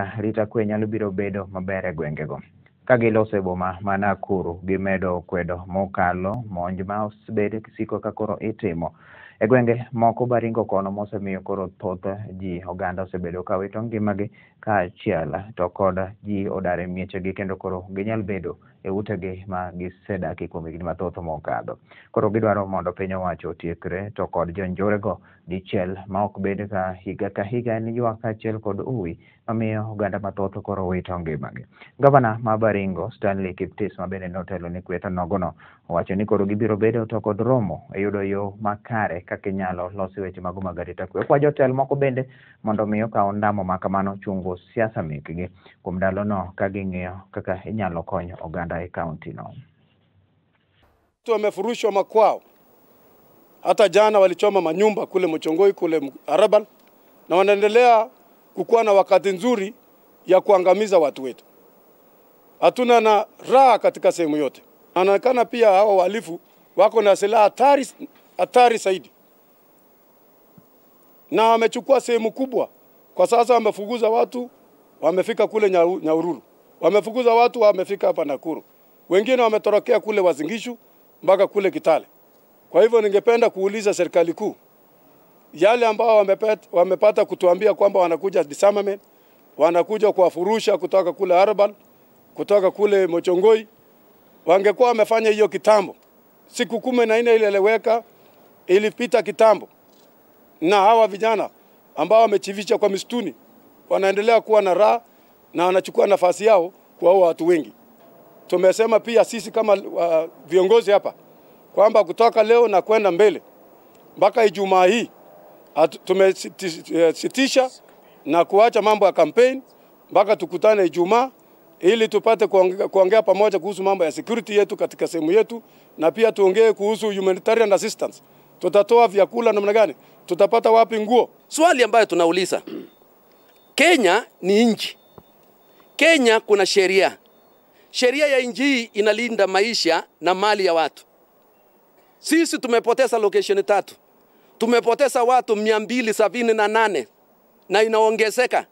rita kwe nyalo biro bedo maber e gwengego. Ka gilose boma ma Nakuru gimedo kwedo mokalo monj ma osebed kisiko ka koro itimo e gwenge moko Baringo kono mosemiyo koro thoth ji oganda osebedo ka wito ngimagi kaachiel to kod ji odar e miechegi kendo koro ginyal bedo e utegi ma gisedaki kuom higni mathoth mokadho. Koro gidwaro mondo piny owacho otiekre to kod jonjorego dichiel ma ok bed ka higa en ywak kaachiel kod uwi mamiyo oganda mathoth koro wito ngimagi. Gavana ma Baringo Stanley Kiptis ma bende notelo ni kweta nogono owacho ni koro gibiro bedo to kod romo e yudo yo makare kaka inyalo losi weche mago mag arita kwe. Kwa jotelo moko bende mondo miyo kawo ndamo makamano chungo siasa mekgi kuom ndalono ka ging'iyo kaka inyalo konyo oganda e kaunti no. Wamefurushwa makwao. Hata jana walichoma manyumba kule Mchongoi kule Arabal, na wanaendelea kukuwa na wakati nzuri ya kuangamiza watu wetu. Hatuna na raha katika sehemu yote. Anaonekana pia hao wahalifu wako na silaha hatari zaidi. Na wamechukua sehemu kubwa. Kwa sasa wamefukuza watu, wamefika kule Nyahururu. Wamefukuza watu, wamefika hapa Nakuru. Wengine wametorokea kule Wazingishu mpaka kule Kitale. Kwa hivyo ningependa kuuliza serikali kuu, yale ambao wamepata kutuambia kwamba wanakuja disarmament, wanakuja kuwafurusha kutoka kule Arabal, kutoka kule Mchongoi, wangekuwa wamefanya hiyo kitambo. Siku 14 ileleweka ilipita kitambo. Na hawa vijana ambao wamechivicha kwa mistuni wanaendelea kuwa na raha na wanachukua nafasi yao kwa watu wengi. Tumesema pia sisi kama viongozi hapa kwamba kutoka leo na kwenda mbele mpaka Ijumaa hii tumesitisha na kuacha mambo ya campaign mpaka tukutane Ijumaa ili tupate kuongea pamoja kuhusu mambo ya security yetu katika sehemu yetu, na pia tuongee kuhusu humanitarian assistance. Tutatoa vyakula namna gani? Tutapata wapi nguo? Swali ambayo tunauliza, Kenya ni nchi. Kenya kuna sheria. Sheria ya nchi hii inalinda maisha na mali ya watu. Sisi tumepoteza location 3. Tumepoteza watu 278 na inaongezeka.